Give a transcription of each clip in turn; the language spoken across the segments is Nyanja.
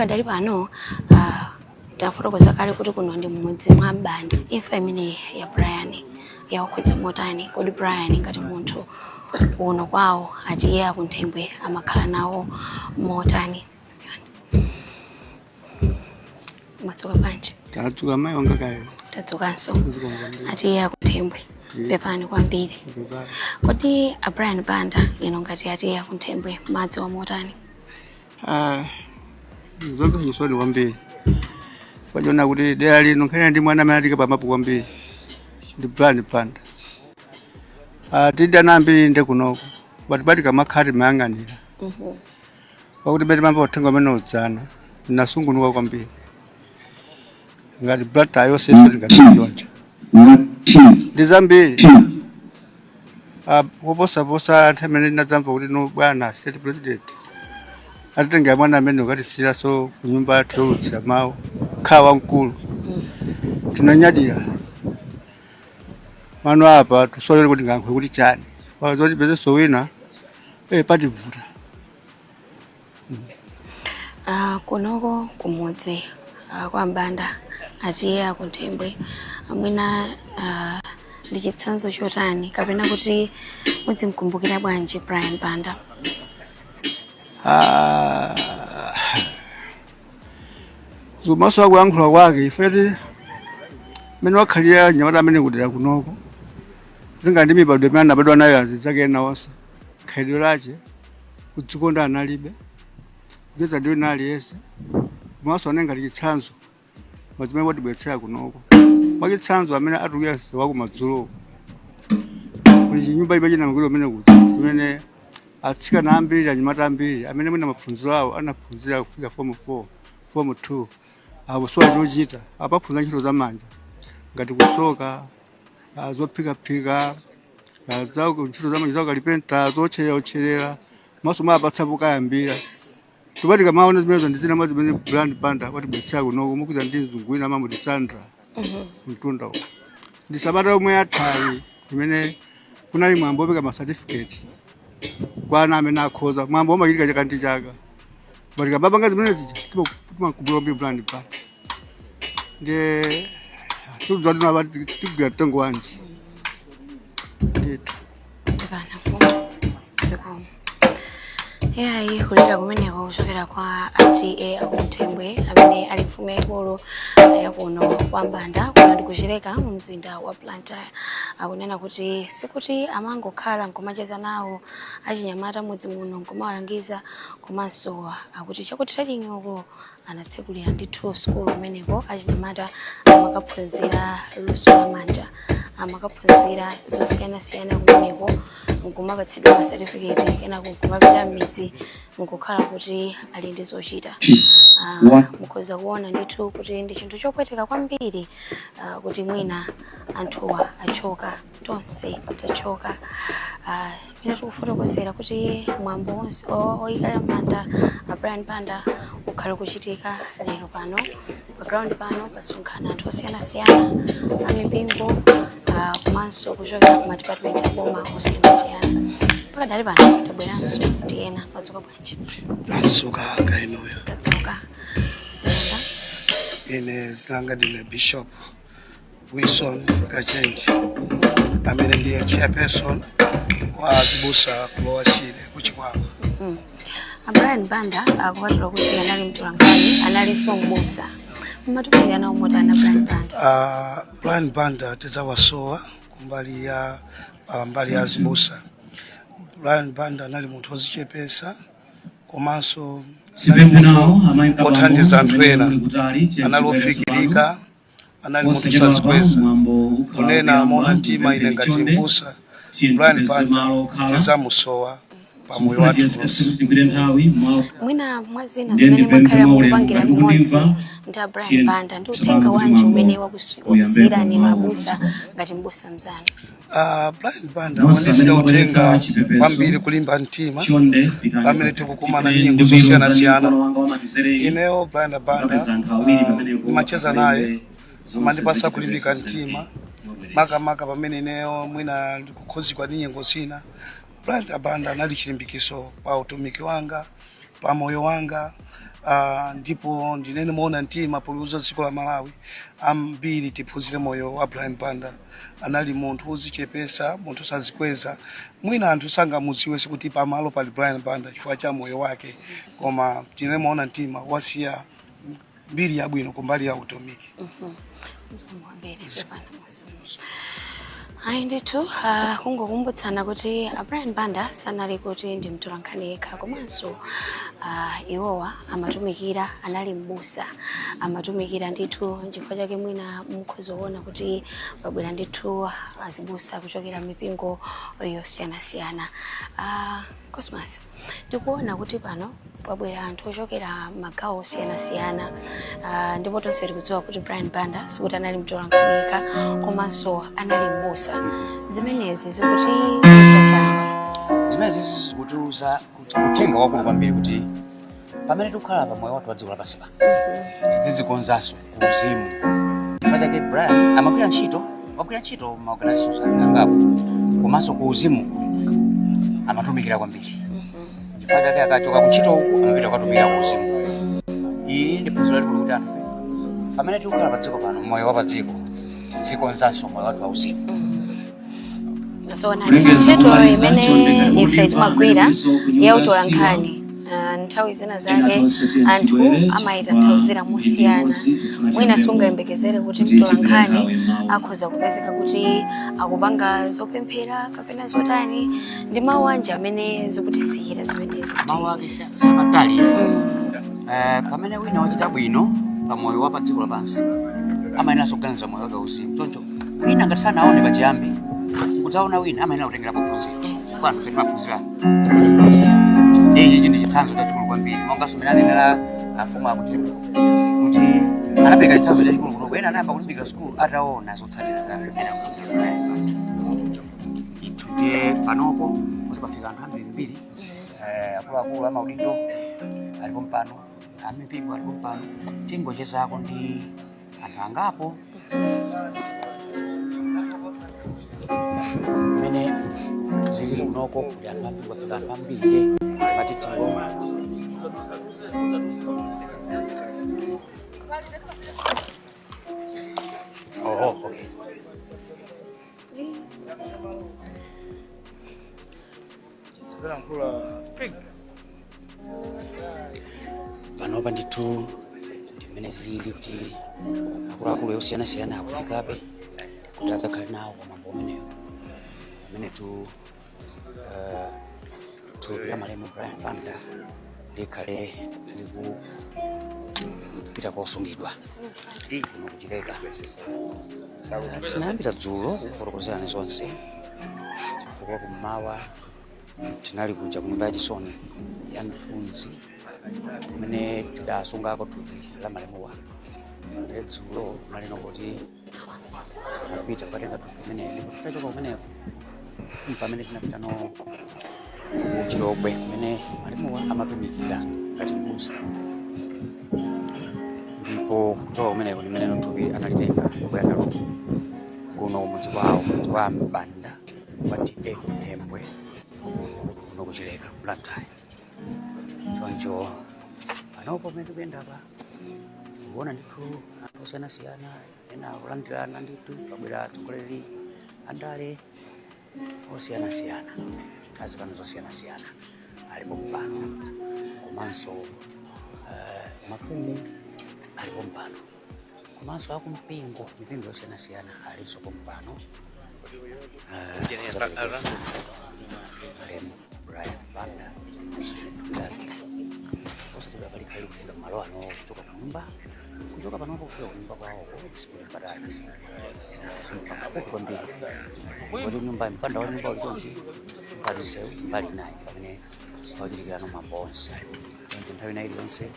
Kadali pano tafotokoza kale kuti kuno ndi mmodzi mwa banda imfa imene ya Brian yakhudza motani kodi Brian ngati munthu uno kwawo ati iye akunthembwe amakhala nawo motani. Mwatsuka bwanji? Tadzuka mayi wanga kayo. Tadzukanso. Ati iye akunthembwe pepani kwambiri. Kodi Brian Banda ino ngati ati iye akunthembwe madzi wa motani? Zonke yisoni kwambiri. Fajona kuti dera lino nkhani ndi mwana amene atika pamapo kwambiri. Ndi Brian Banda. Tidya nambiri nde kunoko. Bati kamakhati mayang'anira. Pakuti beti mambo othenga amene udzana. Nasungunuka kwambiri. Ngati brata yose soni ngati yonja. Ndizambiri. Kuposa anthamene ndinadzamva kuti no bwana state president. Atitenga mwana amene ukati sira so kunyumba yathu yolutsa mawu khawa mkulu tinanyadira mano apa tusoyere kuti ngankwe kuti chani wazoti peze sowina pativuta. Kunoko kumudzi kwa Banda ati iye akunthembwe mwina ndi chitsanzo chotani kapena kuti mudzimkumbukira bwanji Brian Banda? Zumaso akuyankhula kwake ifeti mene wakhalira nyamata amene kudera kunoko tinga ndi mibado imene anabadwa nayo azidzake ena onse khalidwe lache kudzikonda analibe kugeza ndiwo nali yese maso anenga lichitsanzo mazimene watibwetsera kunoko wachitsanzo amene atuyese wakumadzulo kuli chinyumba imachina makilo amene kuti zimene atsikana ambiri anyamata ambiri amene mwina maphunziro awo anaphunzira kufika form 4 form 2 abusowa chochita apaphunza ntchito za manja ngati kusoka zophika zawo ntchito za manja zawo kalipenta zocherera maso mapatsapo kayambira tubati kamaona zimene ndizina mwa zimene Brian Banda watibwetsera kunoko mukuza ndi mzunguwina mamu ndi Sandra mtunda uko ndi sabata omwe yathayi imene kunali mwambo opeka ma certificate kwana amene akhoza mwambo omachitika chaka ndi chaka bali kababa zimene zija timakubula Brian Banda nge tudzwa tinabati tigwira mtengo wanji nditu yayi kuleka kumeneko kuchokera kwa ati akunthembwe amene ali mfumu yaikulu yakuno kwa Banda kuno ndikuchileka mu mzinda wa Blantyre. Akunena kuti sikuti amangokhala nkomacheza nawo achinyamata mudzi muno nkomawalangiza komanso akuti chakuti trading uko anatsekulira ndithu school umeneko achinyamata amakaphunzira luso la manja amakaphunzira zosiyanasiyana kumeneko nkumapatsidwa ma certificate kena kumapita midzi nkukhala kuti ali ndi zochita. Mukhoza kuona ndithu kuti ndi chinthu chopweteka kwambiri kuti mwina anthuwa achoka tonse tachoka. Ine tikufotokozera kuti mwambo wonse oyikala Banda Brian Banda ukhala kuchitika lero pano pa ground pano pasonkhana anthu osiyanasiyana amipingo komanso kuchokera ku department aboma osiyanasiyana. Pakadali pano tabweranso ndi ena madzuka bwanji? Tadzuka kainoyo. Tadzuka. Zenda? Ine zinanga ndine Bishop Wilson Kachenji amene ndiye chairperson wa Zibusa kulowasire kuchikwako. Brian Banda akuwatula kuti anali mtulangani analinso mbusa. Mmatupirira nawo motani Brian Banda? Brian Banda tidzawasowa kumbali ya Zibusa. Brian Banda anali munthu odzichepesa komanso othandiza anthu ena anali ofikirika anali munthu sazikweza kunena mona mtima ine ngati mbusa Brian Banda tidzamusowa pamoyo wathu wonse. Mwina mwazina zimene mwakhala mukupangira limodzi ndi Brian Banda ndi uthenga wanji umene wakusiyirani mabusa ngati mbusa mzanu? Brian Banda wandisira uthenga kwambiri kulimba mtima pamene tikukumana ndi nyengo zosiyanasiyana. Ineyo Brian Banda macheza naye amandipasa kulimbika mtima makamaka pamene ineyo mwina ndikukhozikwa ndi nyengo zina. Brian Banda anali chilimbikiso pa utumiki wanga pa moyo wanga ndipo ndinene muona mtima poliuza dziko la Malawi ambiri tiphunzire moyo wa Brian Banda. Anali munthu wozichepesa, munthu sazikweza, mwina anthu sangamudziwe kuti pamalo pali Brian Banda chifukwa cha moyo wake, koma tinene muona mtima wasiya mbiri yabwino kumbali ya utumiki. Hai nditu kungokumbutsana kuti Brian Banda sanali kuti ndi mtolankhani yekha komanso iwowa amatumikira, anali mbusa, amatumikira ndithu chifukwa chake mwina mukhozoona kuti babwera ndithu azibusa kuchokera mipingo yosiyanasiyana. Cosmas, tikuona kuti pano pabwera anthu ochokera magawo osiyanasiyana, ndipo tonse tikudziwa kuti Brian Banda sikuti anali mtolankhani yekha komanso anali mbusa. Zimenezi zikuti chama zimenezi zikutiuza kuti kutenga wakulu kwambiri kuti pamene tikukhala pa moyo wathu wa dziko lapansi pano tidzikonzanso ku uzimu. Chifukwa chake Brian amagwira ntchito maorganizations angapo, komanso ku uzimu amatumikira kwambiri. Chifukwa chake akachoka kuntchito uku amapita kukatumikira ku uzimu. Iyi ndi phunziro lalikulu kuti anthu pamene tikukhala pa dziko pano moyo wa pa dziko tidzikonzanso moyo wathu wa uzimu. So ntchito imene ife timagwira ya utolankhani nthawi zina zake anthu amayitanthauzira mosiyana. Mwina sungayembekezere kuti mtolankhani akhoza kupezeka kuti akupanga zopemphera kapena zotani. Ndi mawu anje amene zikutisiyira zimenezi. Mawu ake sapatali. Pamene wina wachita bwino pa moyo wa pa dziko lapansi amayenera kuganiza moyo wake uzimu. Choncho wina ngati sanaone pachiyambi kudzaona wina amayenera kutengera paphunziro. Chifukwa anthu feti maphunzira ichi ndi chitsanzo chachikulu kwambiri. Monga sumenanenera afumu akutembo kuti anapereka chitsanzo chachikulu kuno ena anayamba kulimbikira sukulu ataona zotsatira za ndiye panopo kuti pafika anthu ambiri akuluakulu amaudindo alipo mpano, amipingo alipo mpano, tingochezako ndi anthu angapo mene zilili kunoko kuli anthu ambiri kwafika anthu ambiri matitingo. Okay. Panopa ndithu ndimene zilili kuti akuluakulu osiyanasiyana akufikabe kuti adzakhale nawo pa mwambo umenewo amene thupi la malemu Brian Banda likhale likupita kosungidwa kuno kuchileka. Tinayambira dzulo kufotokozerani zonse chifukwa kummawa tinali kuja kunyumba ya chisoni ya mthunzi kumene tidasungako thupi la malemu wa dzulo malino kuti tinapita kukatenga thupi kumene ndipo titachoka kumeneko pamene tinapita no kuchilogwe kumene malemu wa amatumikira ngati mbusa. Ndipo kuchoka kumeneko limene thupi analitenga kuyenda kuno mudzi wawo, mudzi wa Banda wati Embwe kuno kuchileka Blantyre. Choncho panopo pamene tikuyendapa kuona ndithu anthu osiyanasiyana ena akulandirana ndithu pabwera atsogoleri andale osiyanasiyana, azipano zosiyanasiyana alipo mpano, komanso mafumu alipo mpano, komanso akumpingo mipingo yosiyanasiyana alinso mpano. Malemu Brian Banda osati bali kali kufika malo ano kutoka kunyumba kutoka panopo kufika kunyumba kwao kusikupatana pafupi kwambiri kuti nyumba mpanda wa nyumba ulitonzi mpatise mbali naye pamene wachitikirano mambo onse ndi nthawi nayi yonse.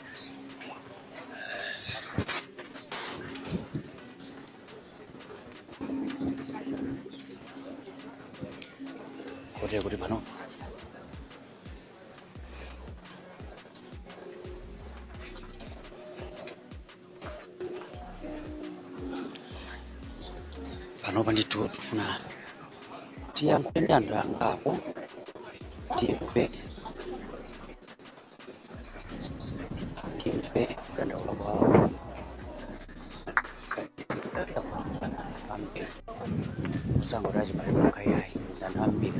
Kuti pano panopa ndithu tifuna tiyankhule anthu angapo timve kudandaula kwawo musango tachibale yayi ndanthu ambiri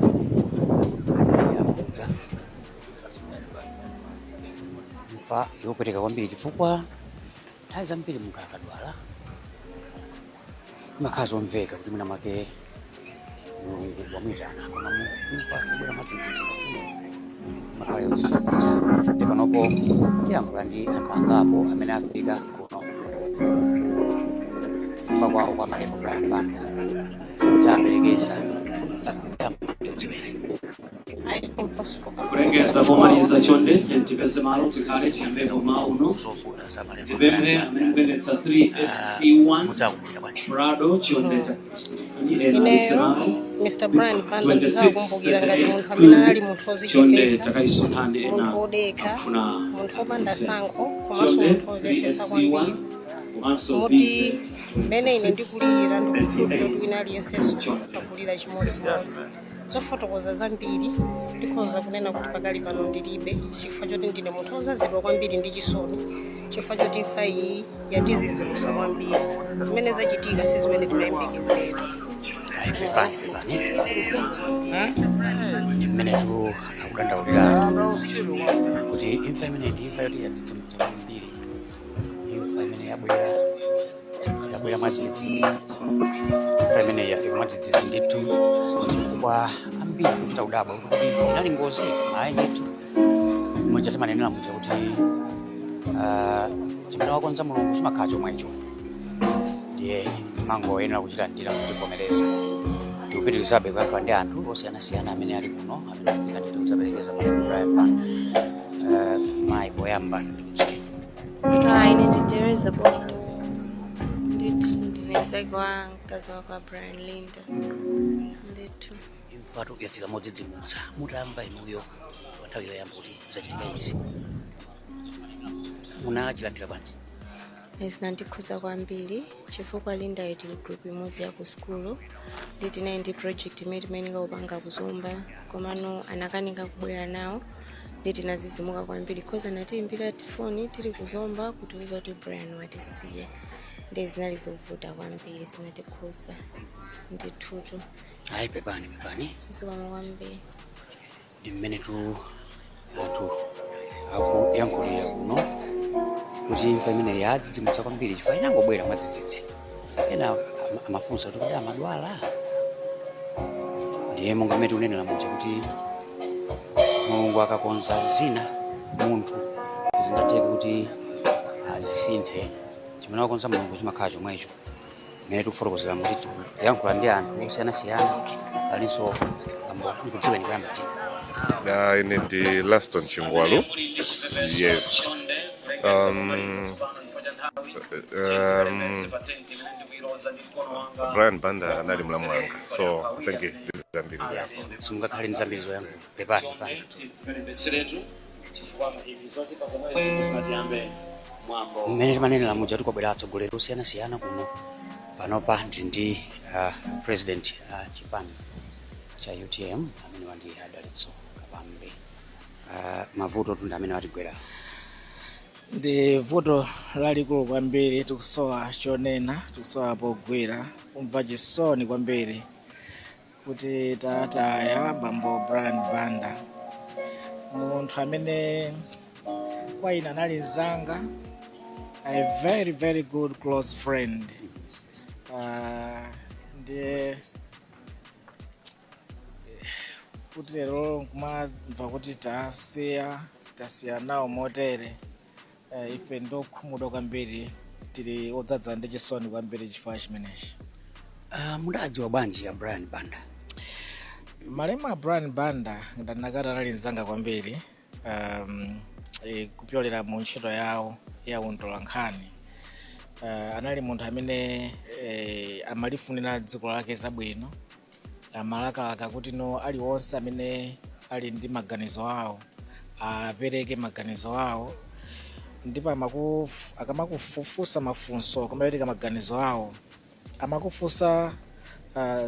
yakudza imfa yopweteka kwambiri chifukwa nthawi zambiri munthu akadwala imakhala zomveka kuti mwina mwake Mulungu wamuyitana koma imfa kubwera madzidzidzi makhala yodzidzakudza ndi panopo yayankhula ndi anthu angapo amene afika kuno kumba kwawo kwa Malebo Brian Banda zaperekeza kulengeza pomaliza chonde tipeze malo tikhale tiyambeko mauno tipempe amene kuyendetsa 3SC1 Prado chondeta Mr. Brian Banda ndizakumbukira ngati munthu amene ali munthu ozichepesa, munthu odekha, munthu opanda sankho, komanso munthu omvesesa kwambiri. Muti mmene ine ndikulira ndikukhulupirira kuti wina aliyensenso akulira chimodzimodzi. Zofotokoza zambiri ndikhoza kunena kuti pakali pano ndilibe, chifukwa choti ndine munthu ozazidwa kwambiri ndi chisoni, chifukwa choti imfa iyi yatizizimusa kwambiri. Zimene zachitika si zimene timayembekezera. Mmene tu akudandaulira kuti imfa imene ndi imfa yoti yadzidzimutsa kwambiri, imfa imene yabwera mwadzidzidzi, imfa imene yafika mwadzidzidzi ndithu chifukwa ambiri kuchita udabwa kuti inali ngozi ayi ndithu mmoja timanenera muja kuti chimene wakonza Mulungu chimakhala chomwecho ndiye mangoyenera kuchilandira kuchivomereza. Tikupitirizabe kuyamba ndi anthu osiyanasiyana amene ali kuno amene afika ndithu kudzaperekeza Malebo Brian Banda. Mayi poyamba ndikudziwe. Ine ndi Teresa Bondo, ndinenzake wa mkazi wa Brian Linda. Ndithu Imfa yafika modzidzimutsa, mutamva inuyo nthawi yoyamba kuti zachitika izi munachilandira bwanji? zinandikhuza kwambiri chifukwa Linda ili group imodzi ya ku skulu, ndinayi ndi project imene timayenera kupanga kuzomba, komano anakanika kubwera nawo ndinazizimuka kwambiri because anatiimbira tifoni tili kuzomba kutiuza kuti Brian watisiya. Ndi zinali zovuta kwambiri, zinatikhuza ndithutu. Ayi pepani Zikomo kwambiri. mmene tu anthu akuyankhulira kuno kuti imfa imene yadzidzimutsa kwambiri chifukwa inangobwera mwadzidzidzi. Ena amafunsa kuti kodi amadwala, ndiye monga mmene tikunenera muja kuti Mulungu akakonza zina munthu sizingateke kuti azisinthe. Chimene wakonza Mulungu chimakhala chomwecho. Mmene tikufotokozera kuti kuyankhula ndi anthu osiyanasiyana alinso ndikudziweni kuyamba dzina. Ine ndi Laston Chingwalu. Yes. Brian Banda anali mlamu wanga, so I think this is zambiri yako. Simungakhale ndi zambiri zoyamba pepani. Mmene timanenera muja tikubwera atsogoleri osiyanasiyana kuno panopa ndi president chipani cha UTM amene wandi Adalitso Kapambe. Mavuto tunda amene watigwera ndi vuto lalikulu kwambiri, tikusowa chonena, tikusowa pogwira, kumva chisoni kwambiri kuti tataya bambo Brian Banda, munthu amene kwa ine anali nzanga, a very very good close friend. Ndiye kuti lero kumamva kuti tasiya nawo motere, ife ndokhumudwa kwambiri, tili odzadza ndi chisoni kwambiri chifukwa chimenechi. Mudadziwa bwanji ya Brian Banda? Malemu a Brian Banda ndanakati anali nzanga kwambiri, kupyolera mu ntchito yawo ya utolankhani. Anali munthu amene amalifunira dziko lake zabwino, amalakalaka kuti no aliwonse amene ali ndi maganizo awo apereke maganizo awo, ndipo akamakufufusa mafunso kumapereka maganizo awo, amakufusa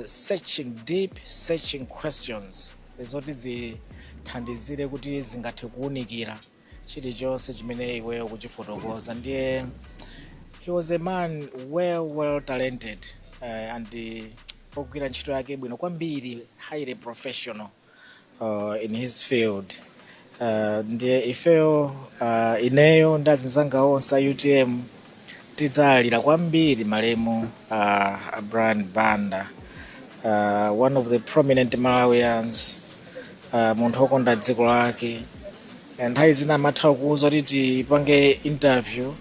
searching questions zoti zithandizire kuti zingathe kuwunikira chilichonse chimene iweyo kuchifotokoza. Ndiye he was a man well talented and ogwira ntchito yake bwino kwambiri, highly professional in his field. Ndiye ifeyo ineyo ndi azinzanga onse a UTM tidzalira kwambiri malemu Brian Banda, one of the prominent Malawians, munthu wokonda dziko lake. Nthawi zina amatha kuuza kuti tipange interview,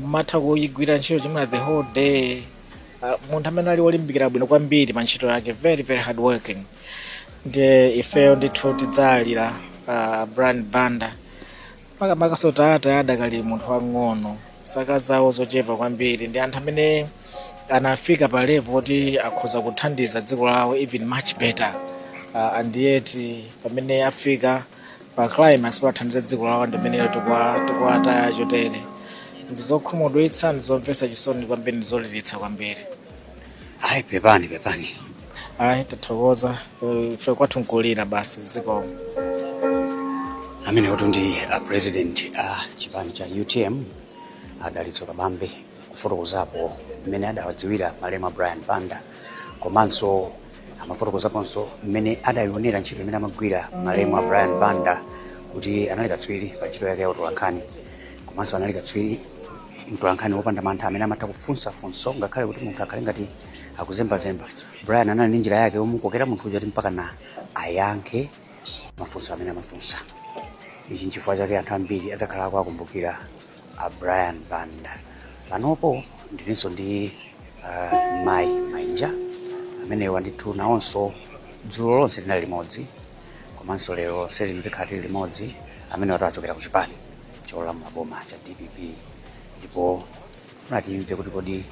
matha kuyigwira ntchito chimene the whole day. Munthu amene ali wolimbikira bwino kwambiri pa ntchito yake, very hard working. Ndiye ifeyo ndithu tidzalira Brian Banda, makamaka tata adakali munthu wang'ono, zaka zawo zochepa kwambiri. Ndi anthu amene anafika pa level kuti akhoza kuthandiza dziko lawo even much better, and yet pamene afika pa climax pathandiza dziko lawo ndimene tikuwataya chotere. Ndizokhumudwitsa, ndizomvetsa chisoni kwambiri, ndizoliritsa kwambiri. Ayi pepani ayi tathokoza, ife kwathu nkulira basi zikomo. amene kuti ndi president chipani cha UTM adalitso kabambe kufotokozapo mmene adawadziwira malemu Brian Banda, komanso amafotokozaponso mmene adayionera ntchito imene amagwira malemu Brian Banda, kuti anali katswiri pa ntchito yake ya utolankhani, komanso anali katswiri mtolankhani wopanda mantha amene amatha kufunsa ngakhale kuti munthu akhale ngati akuzembazemba. Brian anali ndi njira yake yomukokera munthu kuti mpaka na ayankhe mafunso amene amafunsa. Ichi nchifukwa chake anthu ambiri adzakhala akukumbukira Brian Banda. Panopo ndilinso ndi Mai Mainja amene wandithu nawonso dzulo lonse linali limodzi, komanso lero selino tikhala tili limodzi, amene watachokera ku chipani cholamula boma cha DPP. Ndipo funa timve kuti kodi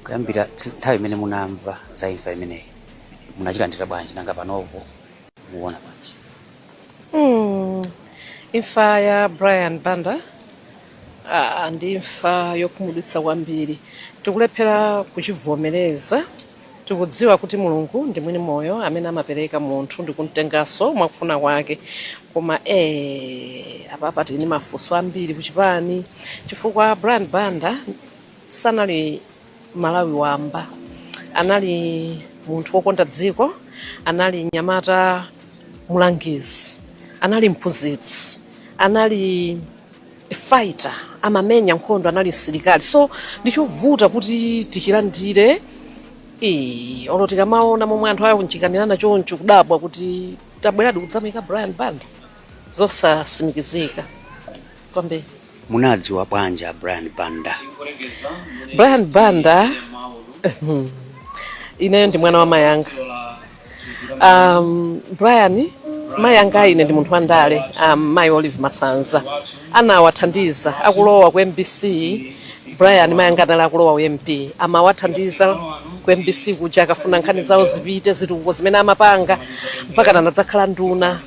kuyambira nthawi imene munamva za imfa imeneyi munachilandira bwanji, nanga panopo muona bwanji? Imfa ya Brian Banda ndi imfa yokhumudwitsa kwambiri. Tikulephera kuchivomereza, tikudziwa kuti Mulungu ndi mwini moyo amene amapereka munthu ndi kumtenganso mwakufuna kwake, koma apapa tili ndi mafunso ambiri kuchipani, chifukwa Brian Banda sanali Malawi wamba, anali munthu wokonda dziko, anali nyamata mulangizi, anali mphunzitsi, anali fighter, amamenya nkhondo, anali msilikali. So ndichovuta kuti tichilandire olo tikamaona momwe anthu ayo kunchikanirana choncho kudabwa kuti tabweradi kudzamika Brian Banda, zosasimikizika kwambiri. Munadziwa bwanji Brian Banda? Brian Banda ineyo ndi mwana wa mayanga. Brian mayanga ine ndi munthu wandale, Mai Olive Masanza anawathandiza akulowa ku MBC. Brian mayanga anali akulowa ku MP, amawathandiza ku MBC kuja akafuna nkhani zawo zipite zitukuko zimene amapanga, mpaka anadzakhala nduna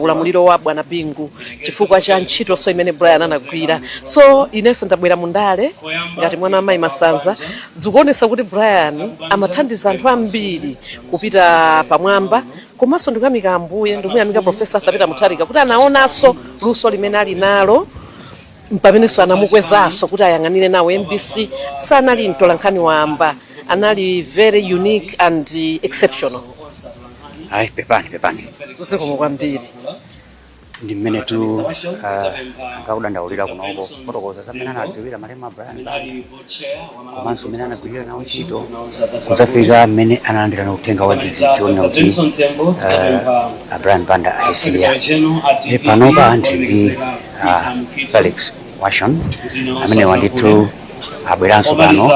ulamuliro wa Bwana Bingu chifukwa cha ntchito so imene Brian anagwira. So inenso ndabwera mundale ngati mwana wa Mai Masanza, zikuonesa kuti Brian amathandiza anthu ambiri kupita pamwamba, komanso ndikuyamika Ambuye, ndikuyamika Professor Thabita Mutharika kuti anaonanso luso limene ali nalo, mpamenenso anamukwezaso kuti ayang'anire nawo MBC. Sanali mtolankhani wamba, anali very unique and exceptional. Ayi pepani zikomo kwambiri. Ndi mmene tu akaudandaulira kunoko kufotokoza zamene anadziwira malemu Brian Banda, komanso mmene anagwirira nawo ntchito kudzafika mmene analandira uthenga wa dzidzidzi onena kuti Brian Banda atisiya. Panopa ndi Felix Washon amene wandithu abweranso pano,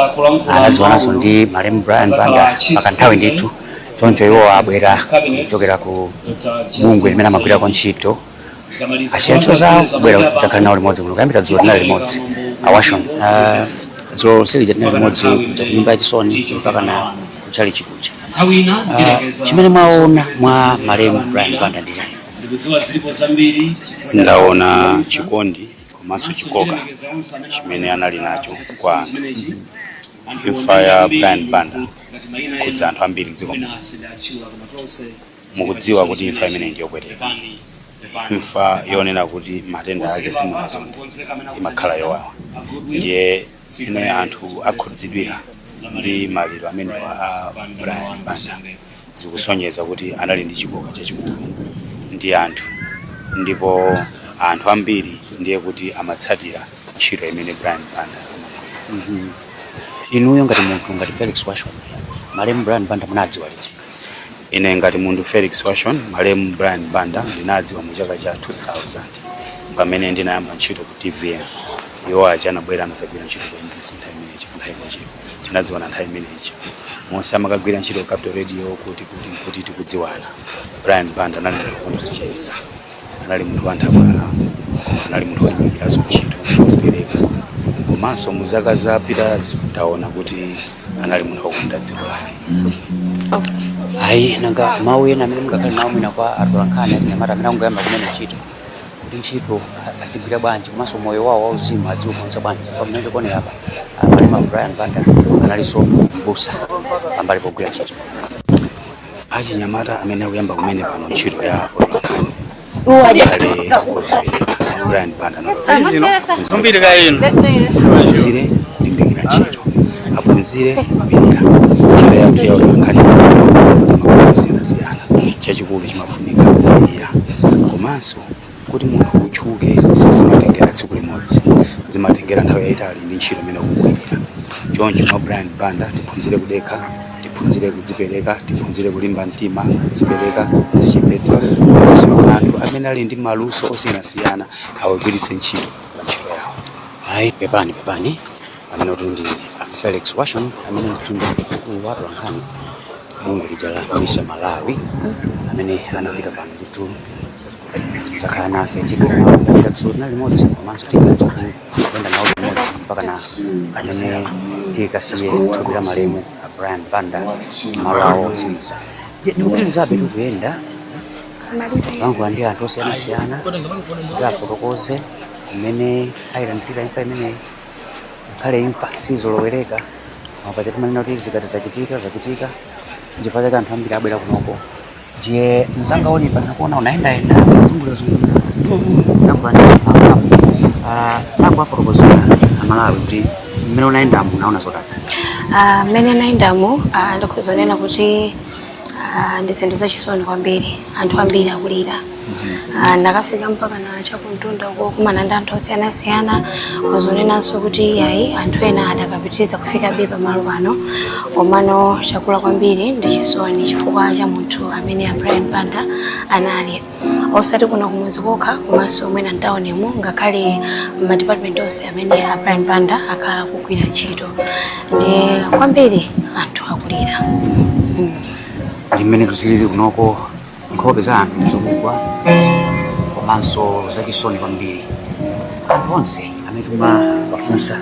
anadziwananso ndi malemu Brian Banda pakanthawi ndithu choncho iwo abwera kuchokera ku bungwe limene amagwirako ntchito, asiya ntchito zawo kubwera kudzakhala nawo limodzi kuno. Kuyambira dzulo linali limodzi Washon, dzulo silija linali limodzi kuja kunyumba yachisoni mpaka na kuchali chikucha. Chimene mwaona mwa malemu Brian Banda ndi chani? Ndaona chikondi komanso chikoka chimene anali nacho kwa anthu. Imfa ya Brian Banda kudza anthu ambiri dziko mukudziwa kuti imfa imene ndiyopweteka. imfa yonena kuti matenda ake simunazonde imakhala yowawa. Ndiye ine anthu akhudzidwira ndi maliro amenewa a Brian Banda zikusonyeza kuti anali ndi chikoka chachikulu ndi anthu, ndipo anthu ambiri ndiye kuti amatsatira ntchito imene Brian Banda amagwira. Inuyo ngati munthu ngati Felix Washon, malemu Brian Banda munadziwa liti? Ine ngati munthu Felix Washon, malemu Brian Banda ndinadziwa mu chaka cha 2000 pamene ndinayamba ntchito ku TVN. Iwo aja anabwera anadzagwira ntchito ku MBC nthawi imeneyi kunthawi imeneyi. Tinadziwa na nthawi imeneyi. Monse amakagwira ntchito ku Capital Radio kuti tikudziwana. Brian Banda anali munthu kucheza, anali munthu wanthabwala, anali munthu woyimikiraso ntchito kudzipereka. Komanso mu zaka zapitazi taona kuti anali munthu wokonda dziko lake. Ayi nanga mawu ena amene mungakhala nawo mwina kwa atolankhani azinyamata amene angoyamba kumene ntchito kuti ntchito atigwira bwanji komanso moyo wawo wauzimu adziukonza bwanji pamene tikuonera apa malemu Brian Banda analinso mbusa pambali pogwira ntchito. Achinyamata amene akuyamba kumene pano ntchito ya atolankhani Brian Banda aphunzire kulimbikira ntchito, aphunzire kupirira ntchito yathu ya atolankhani osiyanasiyana. Chachikulu chimafunika kupirira, komanso kuti munthu utchuke sizimatengera tsiku limodzi, zimatengera nthawi yayitali ndi ntchito imene ukugwirira. Choncho mwa Brian Banda tiphunzire kudekha, tiphunzire kudzipereka, tiphunzire kulimba mtima, kudzipereka, kudzichepetsa. Komanso anthu amene ali ndi maluso osiyanasiyana awagwiritse ntchito pa ntchito yawo. Ayi pepani amene kuti ndi Felix Washon amene mtundu mkulu wa atolankhani bungu lija la Misa Malawi amene anafika pano nditu zakhala nafe chikhala nawo episode na limodzi komanso tikuyenda nawo limodzi mpaka na amene tikasiye thupi la malemu Brian Banda malo awo otsiriza. Tikupitirizabe tikuyenda wangu ndi anthu osiyanasiyana kuti afotokoze kumene ayilandira imfa imene khale imfa sizolowereka mapati timanena kuti zikati zachitika chifukwa chake anthu ambiri abwera kunoko. Ndiye mzanga Oliver nakuona unaendayenda zungulazungula naku afotokozera amalawi kuti mmene unayendamu unaona zotani? Mmene nayendamu ndikuzonena kuti ndi zinthu zachisoni kwambiri, anthu ambiri akulira. Ndakafika mpaka na chakuntunda uko kumana ndi anthu osiyanasiyana, kuzonenanso kuti ayi anthu ena adakapitiriza kufika bipa malo pano, komano chakula kwambiri ndi chisoni chifukwa cha munthu amene a Brian Banda anali. Osati kuna kumwezi kokha komanso mwina ntaonemo ngakhale m'madepartment onse amene a Brian Banda akhala kugwira ntchito. Ndi kwambiri anthu akulira. Ndimene tuzilili kunoko nkhope za anthu zokugwa komanso zachisoni kwambiri. Anthu onse amene timawafunsa